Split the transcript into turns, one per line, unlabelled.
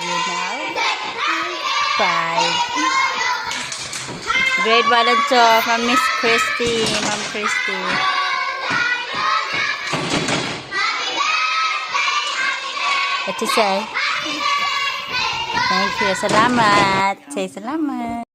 you now? 5. Grade 1 and 2 from Miss Christy. Ma'am Christy. What you say? Thank you. Salamat. Say salamat.